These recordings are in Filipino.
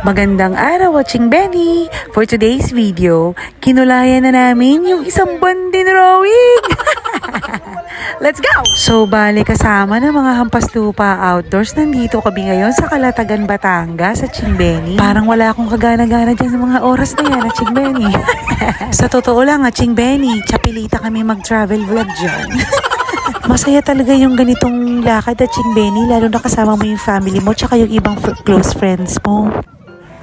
Magandang araw, Watching Benny! For today's video, kinulayan na namin yung isang buwan din rowing! Let's go! So, bale kasama ng mga hampas lupa outdoors, nandito kami ngayon sa Calatagan, Batangas, sa Chingbenny. Parang wala akong kagana-gana dyan sa mga oras na yan, Chingbenny. Sa totoo lang, Chingbenny, chapilita kami mag-travel vlog dyan. Masaya talaga yung ganitong lakad at Chingbenny, lalo na kasama mo yung family mo tsaka yung ibang close friends mo.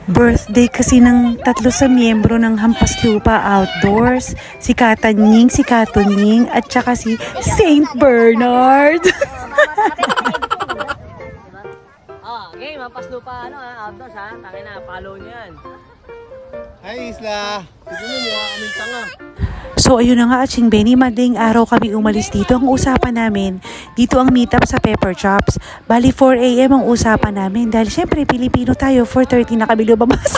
Birthday kasi ng tatlo sa miyembro ng Hampas Lupa Outdoors, si Katanying, si Katunying, at saka si Saint Bernard. Okay, Hampas Lupa Outdoors ha. Tangin na, follow nyo yan. Hi Isla! Tignan mo, mukha kaming tanga. So ayun na nga, Chingbenny, madaling araw kami umalis dito. Ang usapan namin, dito ang meetup sa Pepper Chops. Bali 4 AM ang usapan namin dahil syempre Pilipino tayo, 4:30 na kami lumabas.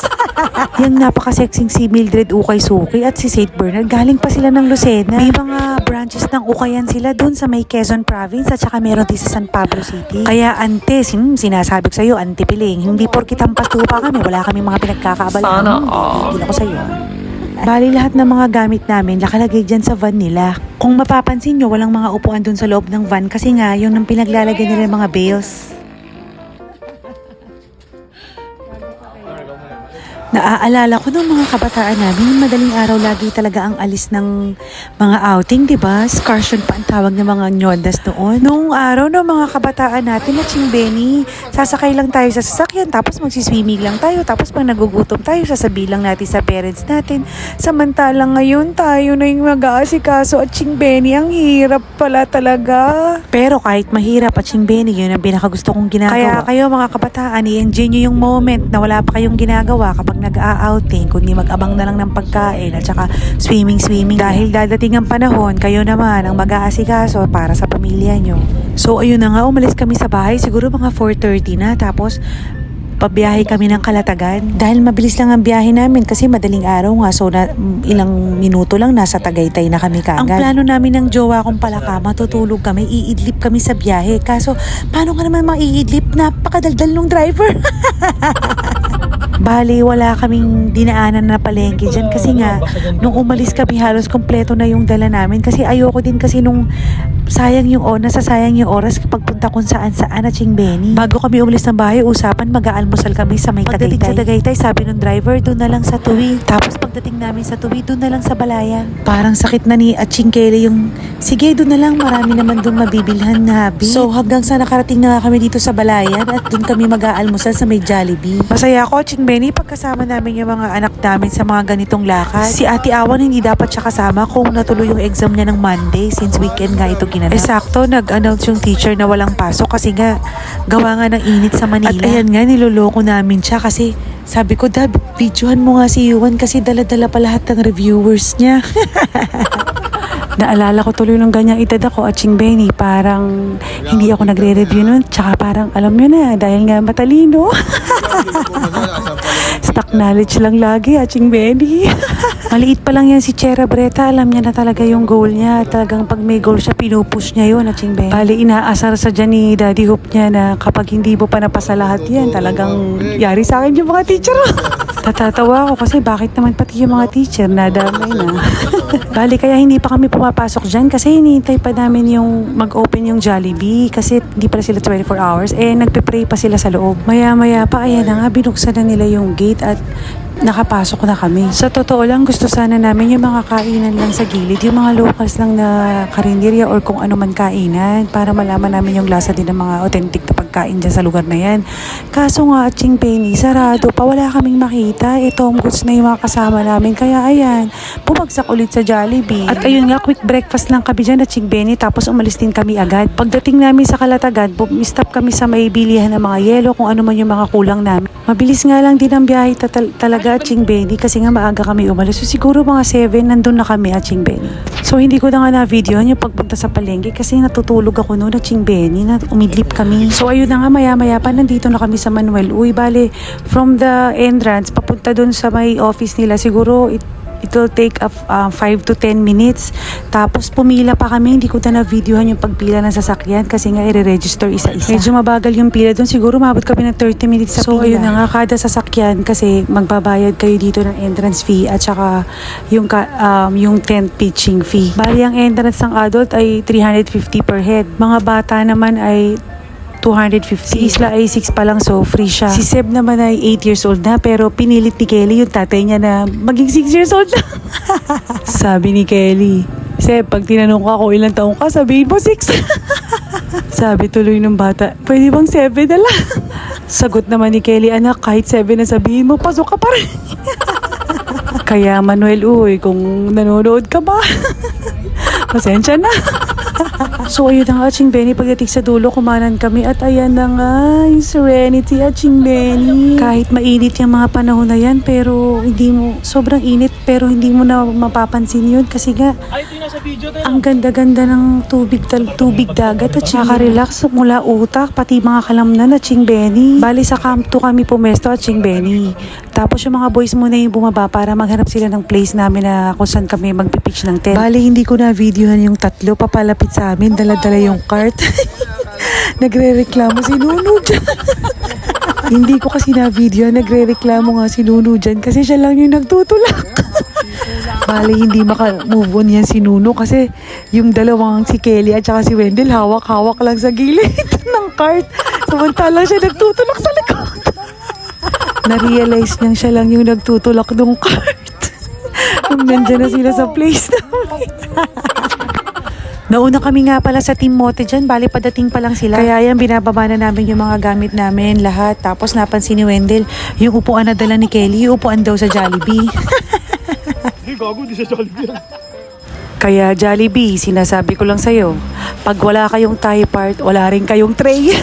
Yung napaka-sexing si Mildred Ukay Suki at si Saint Bernard, galing pa sila ng Lucena. May mga branches ng Ukayan sila dun sa may Quezon Province at saka meron din sa San Pablo City. Kaya ante, sinasabi ko sa'yo, ante piling, hindi porkit Hampas Lupa kami, wala kami mga pinagkakaabalahan. Sana all. Ko sa'yo. Bali lahat ng mga gamit namin nakalagay dyan sa van nila. Kung mapapansin nyo, walang mga upuan dun sa loob ng van kasi nga yun ang pinaglalagay nila ng mga bales. Naaalala ko ng mga kabataan namin, madaling araw lagi talaga ang alis ng mga outing, diba? Excursion pa ang tawag ng mga nyondas noon. Noong araw ng mga kabataan natin na Chingbenny, sasakay lang tayo sa sasakyan, tapos magsiswimming lang tayo, tapos pag nagugutom tayo, sasabihin lang natin sa parents natin. Samantalang ngayon tayo na yung mag-aasikaso at Chingbenny, ang hirap pala talaga. Pero kahit mahirap at Chingbenny, yun ang pinakagusto kong ginagawa. Kaya kayo mga kabataan, i-enjoy nyo yung moment na wala pa kayong ginagawa kapag nag-a-outing, kundi mag-abang na lang ng pagkain at saka swimming. Dahil dadating ang panahon, kayo naman ang mag-aasikaso para sa pamilya nyo. So ayun na nga, umalis kami sa bahay, siguro mga 4:30 na, tapos pabiyahe kami ng Calatagan. Dahil mabilis lang ang biyahe namin kasi madaling araw nga, so ilang minuto lang nasa Tagaytay na kami kaagad. Ang plano namin ng jowa kong palaka, matutulog kami, iidlip kami sa biyahe. Kaso, paano ka naman maiidlip? Napakadaldal nung driver. Bali, wala kaming dinaanan na palengke dyan kasi nga, nung umalis kami halos kompleto na yung dala namin kasi ayoko din kasi nung sayang yung oras kapag punta kung saan na Chingbenny. Bago kami umalis ng bahay, usapan mag-aalmusal kami sa may Tagaytay. Pagdating sa Tagaytay, sabi ng driver, doon na lang sa Tuwi. Tapos pagdating namin sa Tuwi, doon na lang sa Balayan. Parang sakit na ni Achingkele yung, sige doon na lang, marami naman doon mabibilhan na habi. So hanggang sa nakarating na kami dito sa Balayan at doon kami mag-aalmusal sa may Jollibee. Masaya ako, Chingbenny, pagkasama namin yung mga anak namin sa mga ganitong lakad. Si Ate Awan hindi dapat siya kasama kung natuloy yung exam niya ng Monday since weekend nga ito ginanap. Sakto, nag-announce yung teacher na walang pasok kasi nga gawa nga ng init sa Manila. At ayan nga, niloloko namin siya kasi sabi ko, Dad, videohan mo nga si Yuan kasi dala-dala pa lahat ng reviewers niya. Naalala ko tuloy ng ganyang edad ako at Chingbenny, parang hindi ako nagre-review nun, tsaka parang alam nyo na, dahil nga matalino. Stock knowledge lang lagi at Chingbenny. Maliit pa lang yan si Chera Breta, alam niya na talaga yung goal niya. Talagang pag may goal siya, pinupush niya yun at Chingbenny. Bali, inaasar sa dyan ni Daddy Hope niya na kapag hindi mo pa napasa lahat yan, talagang yari sa akin yung mga teacher. Natatawa ako kasi bakit naman pati yung mga teacher nadamay na. Bali, kaya hindi pa kami pumapasok dyan kasi hinihintay pa namin yung mag-open yung Jollibee kasi hindi pa sila 24 hours. Nagpe-pray pa sila sa loob. Maya-maya pa, ayan na nga, binuksan na nila yung gate at nakapasok na kami. Sa totoo lang, gusto sana namin yung mga kainan lang sa gilid, yung mga locals lang na karinderya or kung ano man kainan para malaman namin yung lasa din ng mga authentic na pagkain dyan sa lugar na yan. Kaso nga, Chingbenny, sarado pa, wala kaming makita. Tom Goods na yung mga kasama namin. Kaya ayan, bumagsak ulit sa Jollibee. At ayun nga, quick breakfast lang kami dyan at Chingbenny, tapos umalis din kami agad. Pagdating namin sa Calatagan, stop kami sa may bilihan ng mga yelo, kung ano man yung mga kulang namin. Mabilis nga lang din ang biyahe talaga at Chingbenny kasi nga maaga kami umalis. So siguro mga 7 nandun na kami at Chingbenny. So hindi ko na nga na-video yung pagpunta sa palengke kasi natutulog ako noon at Chingbenny na umidlip kami. So ayun na nga, maya-maya pa nandito na kami sa Manuel. Uy, bale, from the entrance papunta dun sa may office nila siguro It will take 5 to 10 minutes. Tapos pumila pa kami, hindi ko na videohan yung pagpila ng sasakyan kasi nga i-register isa-isa. Medyo mabagal yung pila doon, siguro mabot kami ng 30 minutes sa pila. So ayun na nga, kada sasakyan kasi magbabayad kayo dito ng entrance fee at saka yung tent pitching fee. Bali ang entrance ng adult ay 350 per head. Mga bata naman ay 250. Si Isla ay 6 pa lang, so free siya. Si Seb naman ay 8 years old na, pero pinilit ni Kelly yung tatay niya na maging 6 years old na. Sabi ni Kelly, Seb, pag tinanong ka kung ilang taong ka, sabihin mo 6. Sabi tuloy ng bata, pwede bang 7 na lang? Sagot naman ni Kelly, anak, kahit 7 na sabihin mo, pasok ka pa rin. Kaya Manuel, uy, kung nanonood ka ba, pasensya na. So ayun na nga, Ching Benny, pagdating sa dulo, kumanan kami at ayan na nga, yung Serenity at Ching Benny. Kahit mainit yung mga panahon na yan, pero hindi mo, sobrang init, pero hindi mo na mapapansin yun kasi nga, ang ganda-ganda ng tubig dagat at nakaka-relax mula utak, pati mga kalamnan at Ching Benny. Bali sa Camp 2 kami pumesto at Ching Benny. Tapos yung mga boys muna yung bumaba para maghanap sila ng place namin na kung saan kami magpipitch ng tent. Bali hindi ko na videohan yung tatlo, papalapit sa amin, dala-dala yung cart. Nagre-reklamo si Nuno dyan. Hindi ko kasi na video, nagre-reklamo nga si Nuno dyan kasi siya lang yung nagtutulak. Bali hindi maka-move on yan si Nuno kasi yung dalawang si Kelly at saka si Wendell hawak-hawak lang sa gilid ng cart. Samantalang siya nagtutulak sa likod. Na-realize niyang siya lang yung nagtutulak ng cart. Nung nandyan na sila sa place namin. Nauna kami nga pala sa Team Mote dyan, bali padating pa lang sila. Kaya yan, binababa na namin yung mga gamit namin, lahat. Tapos napansin ni Wendell, yung upuan na dala ni Kelly, yung upuan daw sa Jollibee. Hindi, gago, di sa Jollibee. Kaya Jollibee, sinasabi ko lang sa'yo, pag wala kayong tie part, wala rin kayong tray.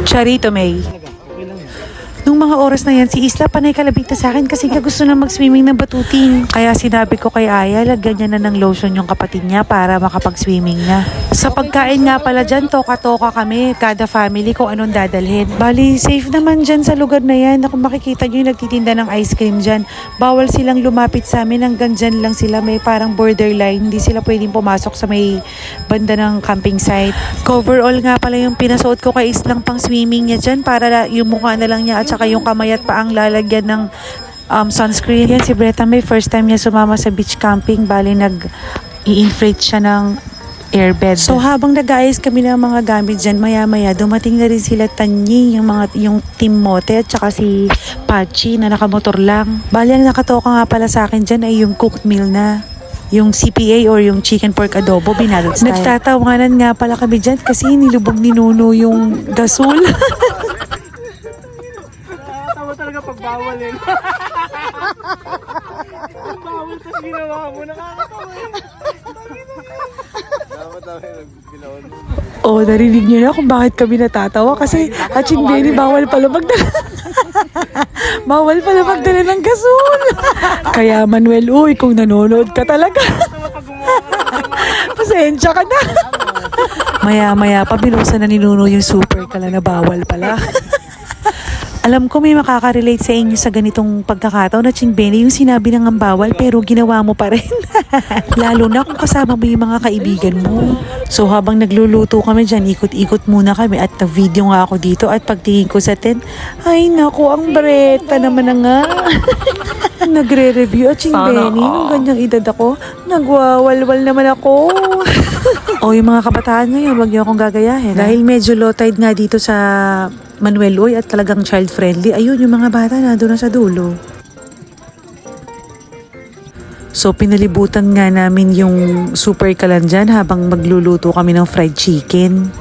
Charito May. Nung mga oras na yan, si Isla panay kalabit na sa akin kasi nga gusto na mag-swimming ng batuting. Kaya sinabi ko kay Aya, lagyan niya na ng lotion yung kapatid niya para makapag-swimming na. Sa pagkain nga pala dyan, toka-toka kami, kada family kung anong dadalhin. Bali, safe naman dyan sa lugar na yan. Kung makikita nyo yung nagtitinda ng ice cream dyan, bawal silang lumapit sa amin, hanggang dyan lang sila, may parang borderline. Hindi sila pwedeng pumasok sa may banda ng camping site. Coverall nga pala yung pinasuot ko kay Islang pang swimming niya dyan para yung mukha na lang niya at saka yung kamay at paang lalagyan ng sunscreen. Yan si Breta, may first time niya sumama sa beach camping. Bali nag-i-inflate siya ng airbed. So habang nag-aayos kami ng mga gamit dyan, maya-maya dumating na rin sila Tanyi, yung Team Mote at saka si Pachi na nakamotor lang. Bali ang nakatoka nga pala sa akin dyan ay yung cooked meal na. Yung CPA or yung chicken pork adobo, binalot style. Nagtatawanan nga pala kami dyan kasi nilubog ni Nuno yung gasol. Tama talaga pag bawal eh. Bawal tas ginawa mo, nakakatawa eh. Dapat namin ginawa mo. Oh, narinig niyo na kung bakit kami natatawa kasi Ching Benny bawal pala magdala. Bawal pala magdala ng gasol. Kaya Manuel, uy, kung nanonood ka talaga, pasensya ka na. Maya-maya pa binusan na ni Nuno yung super kala na bawal pala. Alam ko may makaka-relate sa inyo sa ganitong pagkakataon na Ching Benny, yung sinabi na ng bawal pero ginawa mo pa rin. Lalo na kung kasama mo yung mga kaibigan mo. So habang nagluluto kami dyan, ikot-ikot muna kami at nag-video nga ako dito at pagtingin ko sa tent, ay naku, ang Breta naman na nga. Nagre-review at Ching Benny, nung ganyang edad ako, nagwawalwal naman ako. O yung mga kabataan ngayon, wag niyo akong gagayahin. Dahil medyo low tide nga dito sa Manuel Uy at talagang child-friendly, ayun yung mga bata na doon na sa dulo. So pinalibutan nga namin yung super kalan dyan habang magluluto kami ng fried chicken.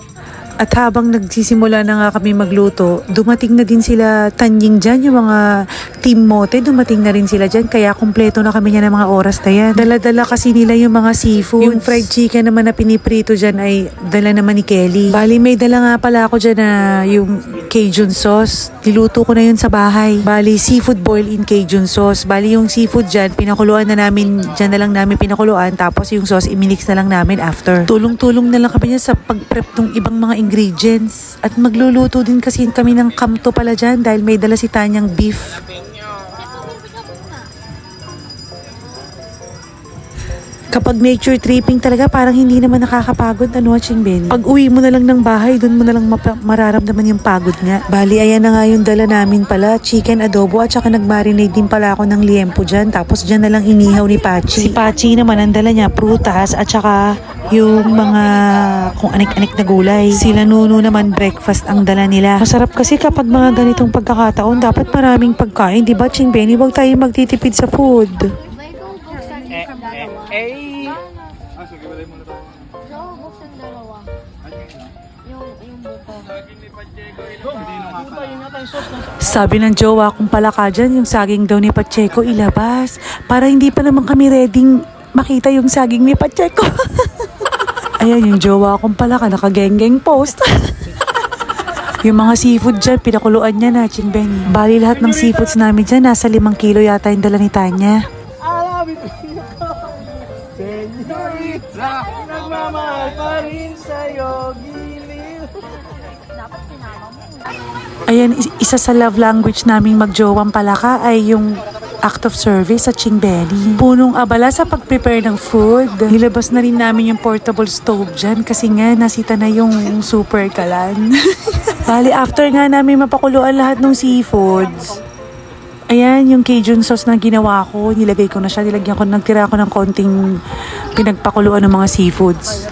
At habang nagsisimula na nga kami magluto, dumating na din sila Tanying dyan, yung mga Team Mote, dumating na rin sila dyan. Kaya kumpleto na kami niya ng mga oras na yan. Dala-dala kasi nila yung mga seafood. Yung fried chicken naman na piniprito dyan ay dala naman ni Kelly. Bali, may dala nga pala ako dyan na yung Cajun sauce. Niluto ko na yun sa bahay. Bali, seafood boil in Cajun sauce. Bali, yung seafood dyan, pinakuluan na namin, dyan na lang namin pinakuluan. Tapos yung sauce, iminix na lang namin after. Tulong-tulong na lang kami niya sa pag-prep ng ibang mga ingredients. At magluluto din kasi kami ng kamto pala dyan dahil may dala si Tanyang beef. Kapag nature tripping talaga, parang hindi naman nakakapagod, ano, Ching Benny? Pag uwi mo na lang ng bahay, dun mo na lang mararamdaman yung pagod nga. Bali, ayan na nga yung dala namin pala, chicken adobo at saka nagmarinate din pala ako ng liempo dyan. Tapos dyan na lang inihaw ni Pachi. Si Pachi naman, ang dala niya, prutas at saka yung mga kung anik-anik na gulay. Sila Nuno naman, breakfast ang dala nila. Masarap kasi kapag mga ganitong pagkakataon, dapat maraming pagkain, di ba, Ching Benny? Huwag tayo magtitipid sa food. So, buksan dalawa. Yung buko. Sabi ng jowa kung pala ka dyan, yung saging daw ni Pacheco ilabas. Para hindi pa naman kami ready makita yung saging ni Pacheco. Ayan, yung jowa kung pala ka, nakageng-geng post. Yung mga seafood dyan, pinakuluan niya na, Ching Benny. Bali lahat ng seafoods namin dyan, nasa 5 kilo yata yung dala ni Tanya. Senyorita, nagmamahal pa rin sa'yo, giliw. Dapat pinama mo. Ayan, isa sa love language naming magjowang palaka ay yung act of service sa Ching Benny. Punong abala sa pag-prepare ng food. Nilabas na rin namin yung portable stove dyan kasi nga nasita na yung super kalan. Bali, after nga namin mapakuluan lahat ng seafoods, ayan, yung Cajun sauce na ginawa ko, nilagay ko na siya, nagtira ako ng konting pinagpakuluan ng mga seafoods.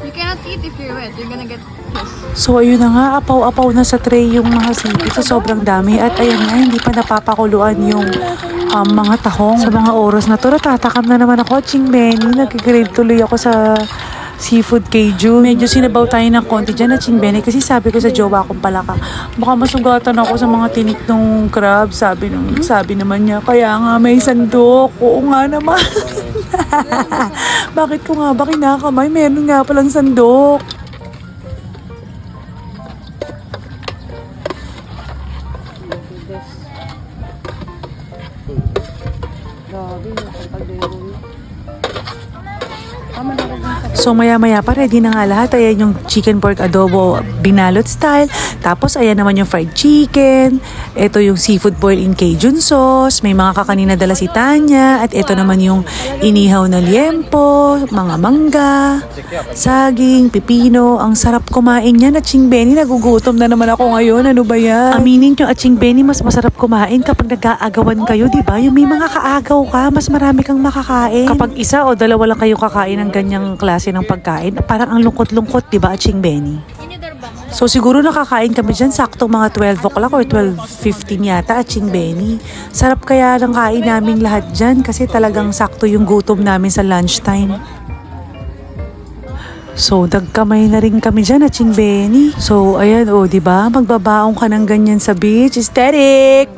You cannot eat if you're wet. You're gonna get pissed. So ayun na nga, apaw-apaw na sa tray yung mga seafood sa sobrang dami. At ayun nga, hindi pa napapakuluan yung mga tahong. Sa mga oras na to, natatakam na naman ako, Ching Benny. Nag-crave tuloy ako sa seafood Cajun. Medyo sinabaw tayo ng konti dyan na Ching Benny kasi sabi ko sa jowa kong pala ka, baka masugatan ako sa mga tinik ng crab. Sabi naman niya, kaya nga may sandok. Oo nga naman. Bakit ko nga ba kinakamay? Meron nga palang sandok. So maya-maya pa ready na nga lahat. Ayan yung chicken pork adobo binalot style. Tapos ayan naman yung fried chicken. Ito yung seafood boil in Cajun sauce. May mga kakanina dala si Tanya. At ito naman yung inihaw na liempo, mga mangga, saging, pipino. Ang sarap kumain yan at Ching Benny. Nagugutom na naman ako ngayon. Ano ba yan? Aminin nyo at Ching Benny, mas masarap kumain kapag nag-aagawan kayo, di ba? Yung may mga kaagaw ka, mas marami kang makakain. Kapag isa o dalawa lang kayo kakain ng ganyang klase ng pagkain, parang ang lungkot-lungkot, di ba, Ching Benny? So siguro nakakain kami dyan sakto mga 12 o'clock or 12:15 yata at Ching Benny. Sarap kaya ng kain namin lahat dyan kasi talagang sakto yung gutom namin sa lunchtime. So dagkamay na rin kami dyan at Ching Benny. So ayan, di ba, magbabaong ka ng ganyan sa beach. Aesthetic!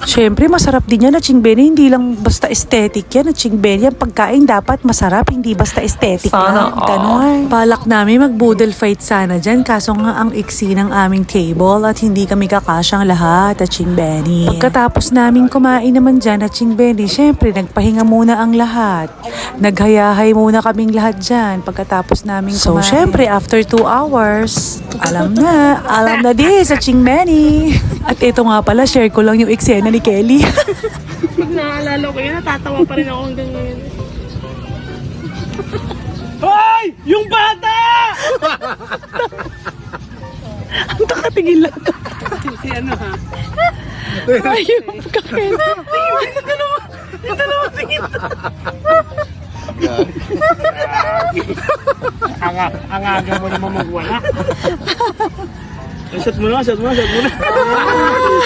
Siyempre, masarap din yan at Ching Benny. Hindi lang basta aesthetic yan at Ching Benny. Ang pagkain dapat masarap, hindi basta aesthetic lang. Ganon. Balak namin mag-boodle fight sana dyan. Kaso nga ang iksi ng aming table at hindi kami kakasyang lahat at Ching Benny. Pagkatapos namin kumain naman dyan at Ching Benny, siyempre, nagpahinga muna ang lahat. Naghayahay muna kaming lahat dyan pagkatapos namin kumain. So, siyempre, after 2 hours, alam na din sa Ching Benny. At ito nga pala, share ko lang yung eksena ni Kelly. Pag naalala ko yun, natatawa pa rin ako hanggang ngayon. Hoy! Yung bata! Ang takatingin lang. Si ano ha? Ay, yung kakena. Yung dalawa tingin. Ang aga mo naman magwala. Shot mo na.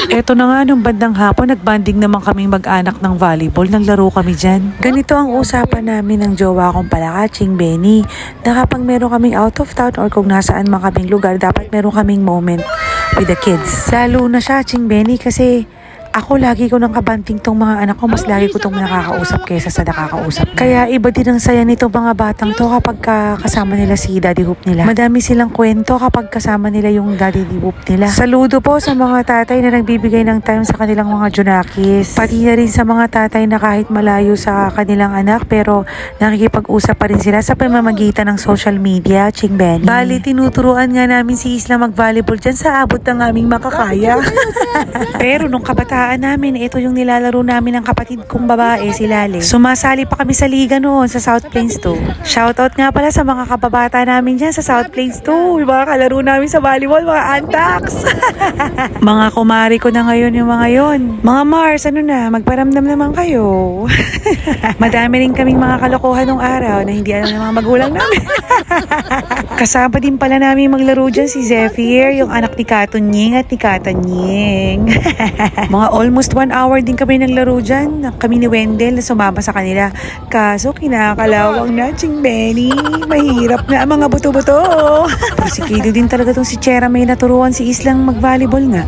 Eto na nga, nung bandang hapon, nagbanding naman kaming mag-anak ng volleyball. Naglaro kami dyan. Ganito ang usapan namin ng jowa kong palaka, Ching Benny, na kapag meron kaming out of town or kung nasaan man kaming lugar, dapat meron kaming moment with the kids. Lalo na siya, Ching Benny, kasi ako lagi ko nang kabanting tong mga anak ko, mas lagi ko tong nakakausap kaysa sa nakakausap. Kaya iba din ang saya nitong mga batang to kapag kasama nila si Daddy Hoop nila. Madami silang kwento kapag kasama nila yung Daddy Hoop nila. Saludo po sa mga tatay na nagbibigay ng time sa kanilang mga junakis. Pati na rin sa mga tatay na kahit malayo sa kanilang anak pero nakikipag-usap pa rin sila sa pamamagitan ng social media, Ching Benny. Bali, tinuturuan nga namin si Isla mag-volleyball dyan sa abot ng aming makakaya. Pero nung kabataan kabataan namin, ito yung nilalaro namin ng kapatid kong babae, si Lale. Sumasali pa kami sa liga noon sa South Plains 2. Shoutout nga pala sa mga kababata namin dyan sa South Plains 2. Yung mga kalaro namin sa volleyball, mga antax. Mga kumari ko na ngayon yung mga yon. Mga Mars, ano na, magparamdam naman kayo. Madami rin kaming mga kalokohan nung araw na hindi alam ng mga magulang namin. Kasama din pala namin maglaro dyan si Zephyr, yung anak ni Katunying at ni Katanying. Mga almost 1 hour din kami naglaro dyan. Kami ni Wendell na sumama sa kanila. Kaso kinakalawang na, Ching Benny. Mahirap na ang mga buto-buto. Pero si Kido din talaga tong si Chera may naturuan si Islang mag-volleyball nga.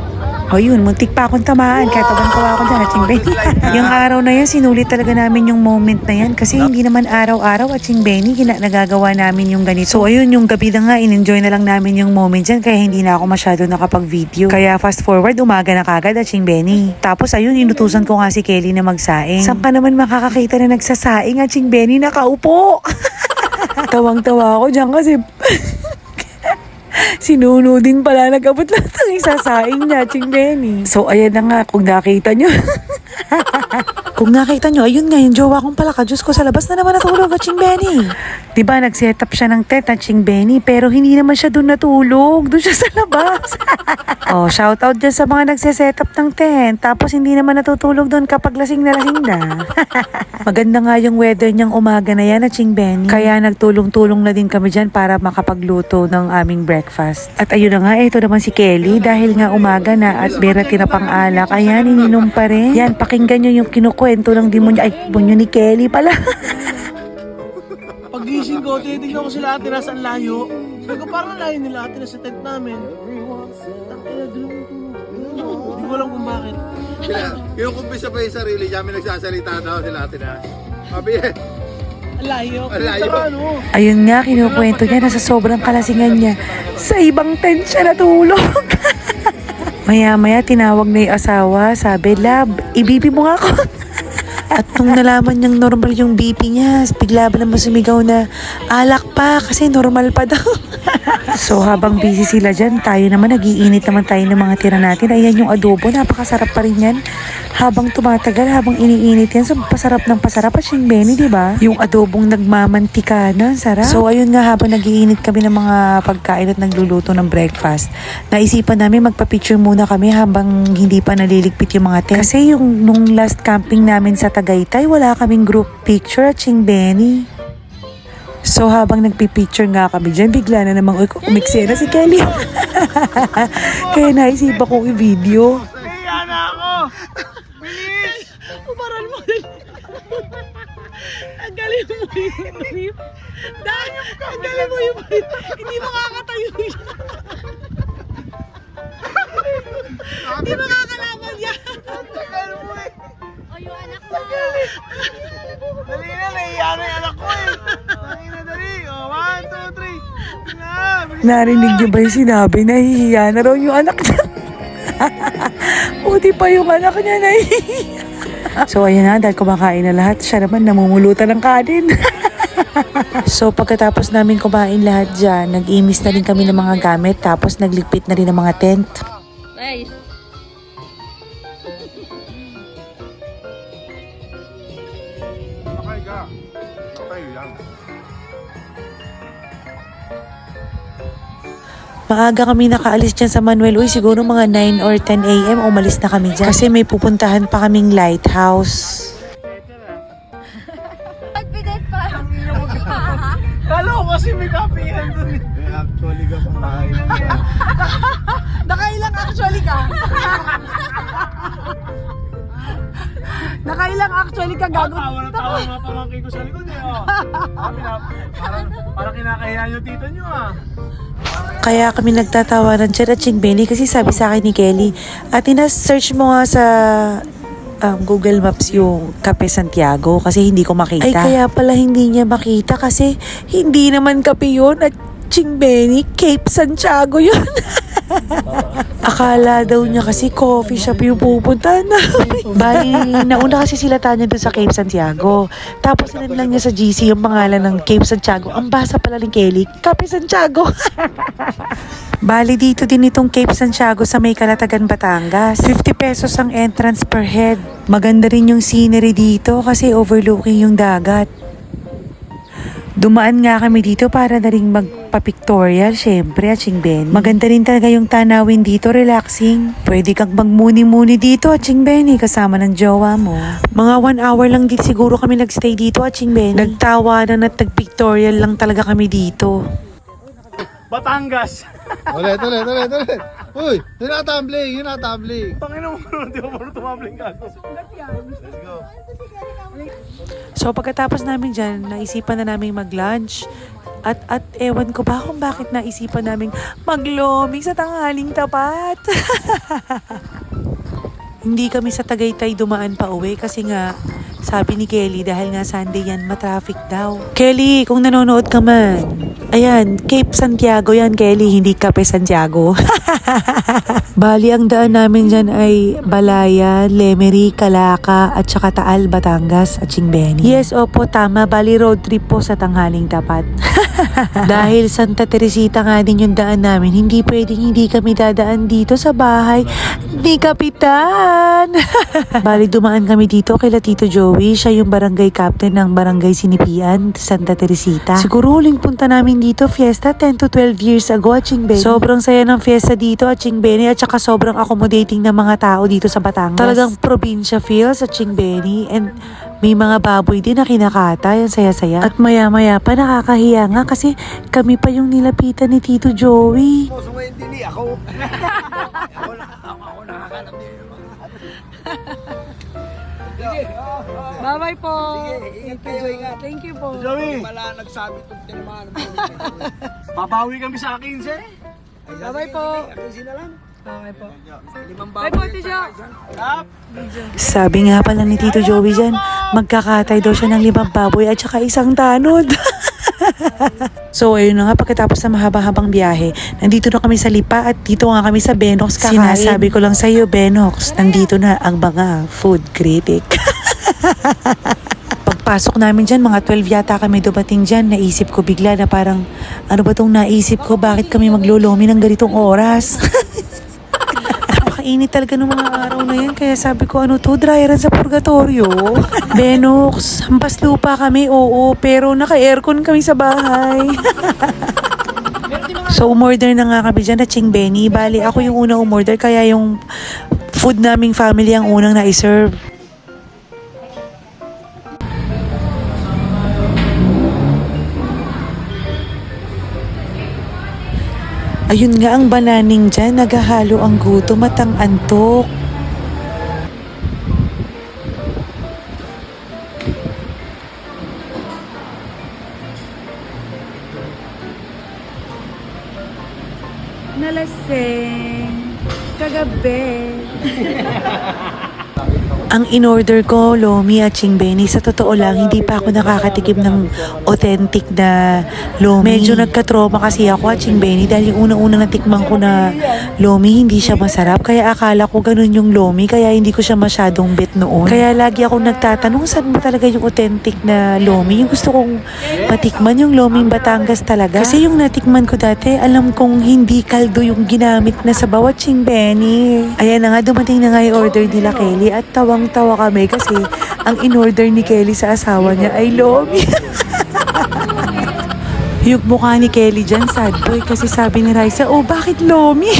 O yun, muntik pa akong tamaan. Kaya tabang-tawa ako dyan at Ching Benny. Yung araw na yan, sinulit talaga namin yung moment na yan. Kasi hindi naman araw-araw at Ching Benny, nagagawa namin yung ganito. So ayun, yung gabi na nga, in-enjoy na lang namin yung moment dyan. Kaya hindi na ako masyado nakapag-video. Kaya fast forward, umaga na kagad at Ching Benny. Tapos ayun, inutusan ko nga si Kelly na magsaing. Saan ka naman makakakita na nagsasaing at Ching Benny nakaupo? Tawang-tawa ako dyan kasi... Si Nuno din pala nag-abot lahat ng isasaing niya, Ching Benny. So, ayan na nga, kung nakita nyo. Kung nakita nyo, ayun nga, yung jowa kong pala, Diyos ko, sa labas na naman natulog at Ching Benny. Diba, nag-set up siya ng tent at Ching Benny, pero hindi naman siya doon natulog. Doon siya sa labas. Oh, shoutout dyan sa mga nagse-set up ng tent. Tapos, hindi naman natutulog doon kapag lasing na lasing na. Maganda nga yung weather niyang umaga na yan at Ching Benny. Kaya nagtulong-tulong na din kami dyan para makapagluto ng aming breakfast. At ayun na nga, ito naman si Kelly. Dahil nga umaga na at bera tinapang alak. Ayan, ininom pa rin. Yan, pakinggan nyo yung kinukwento ng demonyo. Ay, demonyo ni Kelly pala. Pagising ko, titignan ko sila ate nasa layo. Sabi ko, parang layo nila ate nasa tent namin. Tangina, doon ako tulog. Hindi ko alam kung bakit. Kinukumpisa pa yung sarili niya, may nagsasalita daw sila atin ha. Sabi eh, Layo. Layo. Saka ano? Ayun nga, kinukwento niya na sa sobrang kalasingan niya. Sa ibang tent siya natulog. Maya-maya, tinawag na yung asawa. Sabi, love, ibibi mo nga ako. At nung nalaman niyang normal yung BP niya, bigla ba naman sumigaw na alak pa kasi normal pa daw. So habang busy sila dyan, tayo naman nag-iinit naman tayo ng mga tira natin. Ayan yung adobo, napakasarap pa rin yan. Habang tumatagal, habang iniinit yan, so pasarap ng pasarap at Ching Benny, diba? Yung adobong nagmamantika na, sarap. So ayun nga, habang nag-iinit kami ng mga pagkain at nagluluto ng breakfast, naisipan namin magpa-picture muna kami habang hindi pa naliligpit yung mga tent. Kasi yung nung last camping namin sa Tagaytay, wala kaming group picture at Ching Benny. So habang nagpipicture nga kami dyan, bigla na namang umiksena si Kelly. Kaya naisipan kong i-video. Kaya na ako! Bilis! Umaral mo din. Ang galing mo yung brief. Dahil ang galing mo yung brief. Hindi makakatayo yan. Hindi makakalaban yan. Tagal mo eh! O, yung anak mo. Dali na, nahiya na yung anak ko eh! Tangina, dali! O, 1, 2, 3! Na! Bilis Narinig niyo ba yung sinabi? Nahihiya na raw yung anak niya. Buti pa yung anak niya nahihiya. So ayan na, dahil kumakain na lahat, siya naman namumulutan ng kanin. So pagkatapos namin kumain lahat dyan, nag-imis na rin kami ng mga gamit, tapos nagligpit na rin ng mga tent. Nice. Sakay ka. Sakay lang. Maaga kami nakaalis dyan sa Manuel. Uy, siguro mga 9 or 10 a.m. umalis na kami dyan. Kasi may pupuntahan pa kaming lighthouse. Confident pa. Kala ko kasi may kapihan dun eh. Actually ka kumain. Nakailang actually ka? Nakailang actually ka, gago? Tawa na tawa mga pamangkin ko sa likod eh. Oh. Sabi na, parang kinakahiya nyo tito nyo ah. Kaya kami nagtatawanan dyan at Ching Benny kasi sabi sa akin ni Kelly, at ina-search mo nga sa Google Maps yung Cape Santiago kasi hindi ko makita. Ay, kaya pala hindi niya makita kasi hindi naman Cape yun at Ching Benny, Cape Santiago yun. Akala daw niya kasi coffee shop yung pupuntahan namin. Bali, nauna kasi sila Tanya doon sa Cape Santiago. Tapos sinend lang niya sa GC yung pangalan ng Cape Santiago. Ang basa pala ni Kelly, Cape Santiago. Bali dito din itong Cape Santiago sa may Calatagan, Batangas. 50 pesos ang entrance per head. Maganda rin yung scenery dito kasi overlooking yung dagat. Dumaan nga kami dito para na rin magpa-pictorial, syempre, Aching Benny. Maganda rin talaga yung tanawin dito, relaxing. Pwede kang magmuni-muni dito, Aching Benny, kasama ng jowa mo. Mga 1 hour lang din siguro kami nagstay dito, Aching Benny. Nagtawanan at nag-pictorial lang talaga kami dito. Batangas. Ulit. Uy, yun na tumbling. Tangin mo, hindi mo marunong tumabling ka. Let's go. So pagkatapos namin dyan, naisipan na namin mag-lunch. At ewan ko ba kung bakit naisipan namin magloming sa tanghaling tapat. Hindi kami sa Tagaytay dumaan pa uwi kasi nga sabi ni Kelly dahil nga Sunday yan matraffic daw. Kelly, kung nanonood ka man, ayan, Cape Santiago yan Kelly, hindi Cape Santiago. Bali, ang daan namin dyan ay Balaya, Lemery, Calaca at saka Taal, Batangas, Aching Benny. Yes, opo, tama. Bali, road trip po sa tanghaling tapat. Dahil Santa Teresita nga din yung daan namin, hindi pwedeng hindi kami dadaan dito sa bahay ni Kapitan. Bali, dumaan kami dito kay Tito Joey. Siya yung barangay captain ng barangay Sinipian, Santa Teresita. Siguro huling punta namin dito, fiesta 10 to 12 years ago, Aching Benny. Sobrang saya ng fiesta dito, Aching Benny, at saka sobrang accommodating ng mga tao dito sa Batangas. Talagang probinsya feels, Aching Benny, and may mga baboy din na kinakatay, ang saya-saya. At maya-maya pa nakakahiya nga kasi kami pa yung nilapitan ni Tito Joey. Ako nakakanap din yung mga. Bye-bye po. Thank you po. Joey! Wala nagsabi itong tinamaan. Babawi kami sa 15. Bye-bye po. 15 na lang. Okay po. Bye po, Tito Jo. Sabi nga pala ni Tito Joey dyan, magkakatay daw siya ng 5 baboy at saka 1 tanod. So ayun na nga, pagkatapos ng mahaba-habang biyahe, nandito na kami sa Lipa at dito nga kami sa Benox kakain. Sinasabi ko lang sa iyo, Benox, nandito na ang mga food critic. Pagpasok namin dyan, mga 12 yata kami dumating dyan, naisip ko bigla na parang, ano ba tong naisip ko, bakit kami maglolomi ng ganitong oras? Napakainit talaga ng mga araw na yan, kaya sabi ko, ano to, dry run sa purgatorio? Benox, hampas lupa kami, oo, pero naka-aircon kami sa bahay. So umorder na nga kami dyan, Aching Benny. Bali, ako yung unang umorder, kaya yung food naming family ang unang na-serve. Ayun nga ang bananing dyan, naghahalo ang gutom at ang antok. Nalasing. Kagabi. Ang in-order ko, lomi at Aching Benny. Sa totoo lang, hindi pa ako nakakatikim ng authentic na lomi. Medyo nagka-trauma kasi ako, Aching Benny, dahil yung unang-unang natikman ko na lomi, hindi siya masarap. Kaya akala ko ganun yung lomi, kaya hindi ko siya masyadong bet noon. Kaya lagi akong nagtatanong, saan ba talaga yung authentic na lomi? Yung gusto kong matikman yung loming Batangas talaga. Kasi yung natikman ko dati, alam kong hindi kaldo yung ginamit na sabaw, Aching Benny. Ayan na nga, dumating na nga yung order nila Kelly at tawang-tawa kami kasi ang in-order ni Kelly sa asawa niya ay lomi. Yung mukha ni Kelly dyan, sad boy, kasi sabi ni Raisa, oh bakit lomi?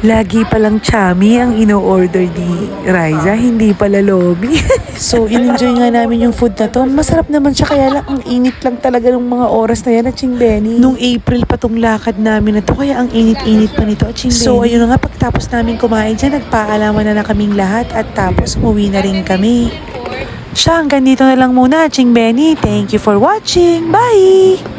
Lagi palang chami ang ino-order ni Raisa, hindi pala lomi. So, in-enjoy nga namin yung food na to. Masarap naman siya, kaya lang ang init lang talaga ng mga oras na yan, Aching Benny. Nung April pa tong lakad namin na to, kaya ang init-init pa nito, Aching Benny. So, ayun na nga, pagtapos namin kumain dyan, nagpaalaman na kaming lahat at tapos umuwi na rin kami. Siya, hanggang dito na lang muna, Aching Benny. Thank you for watching. Bye!